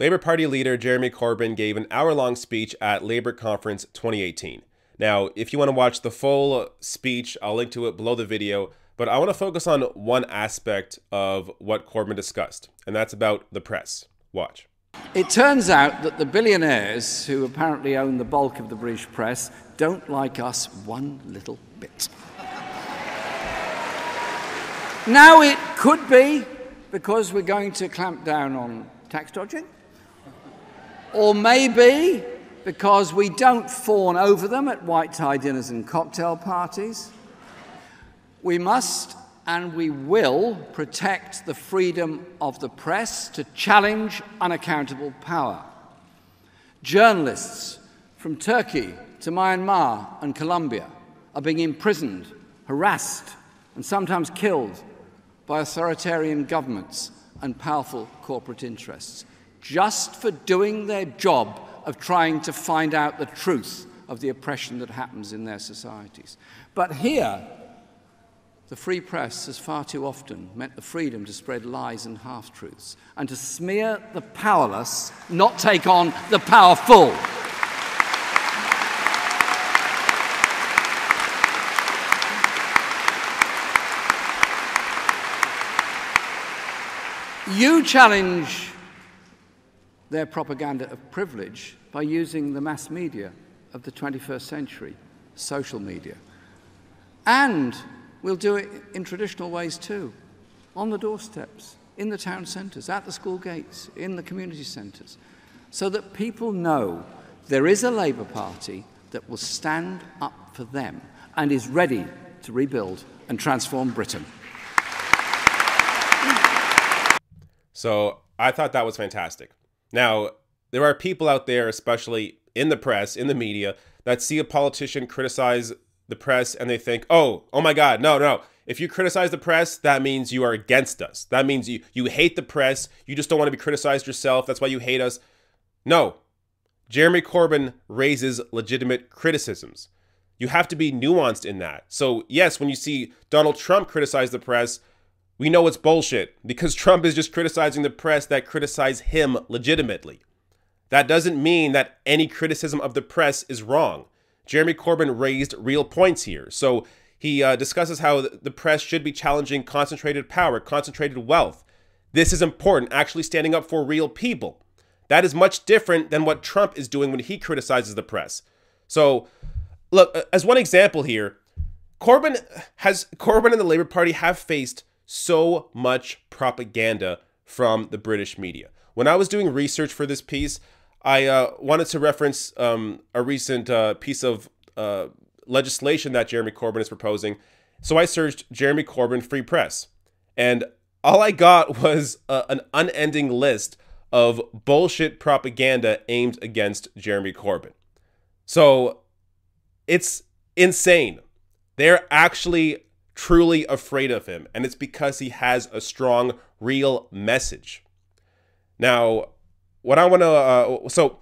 Labour Party leader Jeremy Corbyn gave an hour-long speech at Labour Conference 2018. Now, if you want to watch the full speech, I'll link to it below the video, but I want to focus on one aspect of what Corbyn discussed, and that's about the press. Watch. It turns out that the billionaires, who apparently own the bulk of the British press, don't like us one little bit. Now, it could be because we're going to clamp down on tax dodging, or maybe because we don't fawn over them at white tie dinners and cocktail parties. We must and we will protect the freedom of the press to challenge unaccountable power. Journalists from Turkey to Myanmar and Colombia are being imprisoned, harassed, and sometimes killed by authoritarian governments and powerful corporate interests, just for doing their job of trying to find out the truth of the oppression that happens in their societies. But here, the free press has far too often meant the freedom to spread lies and half-truths and to smear the powerless, not take on the powerful. You challenge their propaganda of privilege by using the mass media of the 21st century, social media. And we'll do it in traditional ways too, on the doorsteps, in the town centres, at the school gates, in the community centres, so that people know there is a Labour Party that will stand up for them and is ready to rebuild and transform Britain. So I thought that was fantastic. Now, there are people out there, especially in the press, in the media, that see a politician criticize the press and they think, oh my God, no. If you criticize the press, that means you are against us. That means you hate the press. You just don't want to be criticized yourself. That's why you hate us. No. Jeremy Corbyn raises legitimate criticisms. You have to be nuanced in that. So yes, when you see Donald Trump criticize the press, we know it's bullshit because Trump is just criticizing the press that criticize him legitimately. That doesn't mean that any criticism of the press is wrong. Jeremy Corbyn raised real points here. So he discusses how the press should be challenging concentrated power, concentrated wealth. This is important, actually standing up for real people. That is much different than what Trump is doing when he criticizes the press. So look, as one example here, Corbyn and the Labour Party have faced so much propaganda from the British media. When I was doing research for this piece, I wanted to reference a recent piece of legislation that Jeremy Corbyn is proposing. So I searched Jeremy Corbyn free press. And all I got was an unending list of bullshit propaganda aimed against Jeremy Corbyn. So it's insane. They're actually truly afraid of him, and it's because he has a strong, real message. Now, what I want to, so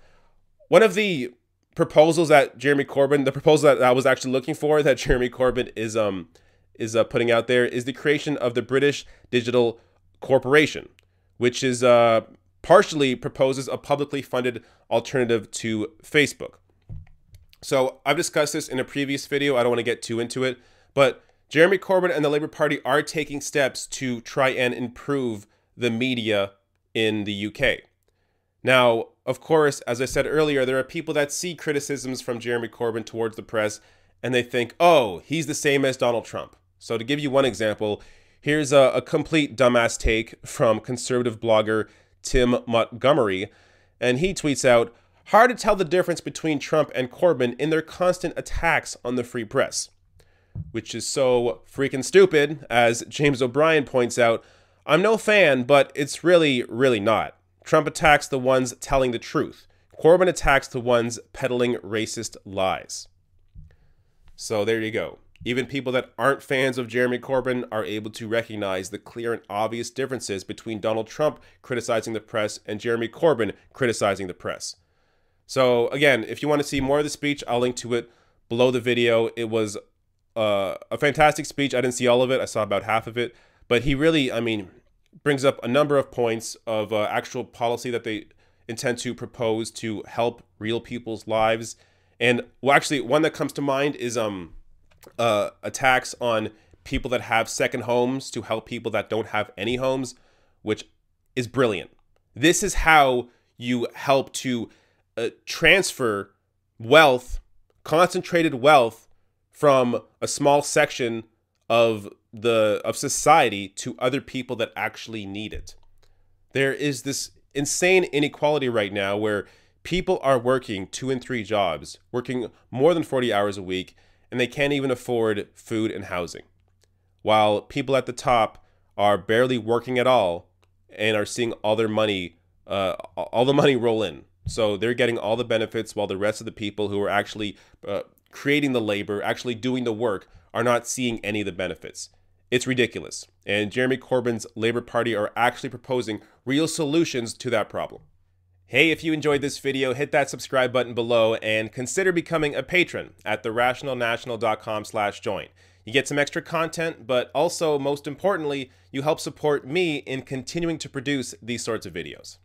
one of the proposals that Jeremy Corbyn, the proposal that I was actually looking for that Jeremy Corbyn is putting out there is the creation of the British Digital Corporation, which is partially proposes a publicly funded alternative to Facebook. So I've discussed this in a previous video. I don't want to get too into it, but Jeremy Corbyn and the Labour Party are taking steps to try and improve the media in the UK. Now, of course, as I said earlier, there are people that see criticisms from Jeremy Corbyn towards the press and they think, oh, he's the same as Donald Trump. So to give you one example, here's a complete dumbass take from conservative blogger Tim Montgomery, and he tweets out, hard to tell the difference between Trump and Corbyn in their constant attacks on the free press. Which is so freaking stupid, as James O'Brien points out. I'm no fan, but it's really, really not. Trump attacks the ones telling the truth. Corbyn attacks the ones peddling racist lies. So there you go. Even people that aren't fans of Jeremy Corbyn are able to recognize the clear and obvious differences between Donald Trump criticizing the press and Jeremy Corbyn criticizing the press. So again, if you want to see more of the speech, I'll link to it below the video. It was a fantastic speech. I didn't see all of it. I saw about half of it. But he really, brings up a number of points of actual policy that they intend to propose to help real people's lives. And well, actually, one that comes to mind is a tax on people that have second homes to help people that don't have any homes, which is brilliant. This is how you help to transfer wealth, concentrated wealth, from a small section of society to other people that actually need it. There is this insane inequality right now where people are working 2 and 3 jobs, working more than 40 hours a week, and they can't even afford food and housing, while people at the top are barely working at all and are seeing all the money roll in. So they're getting all the benefits, while the rest of the people who are actually creating the labor, actually doing the work, are not seeing any of the benefits. It's ridiculous. And Jeremy Corbyn's Labour Party are actually proposing real solutions to that problem. Hey, if you enjoyed this video, hit that subscribe button below and consider becoming a patron at therationalnational.com/join. You get some extra content, but also, most importantly, you help support me in continuing to produce these sorts of videos.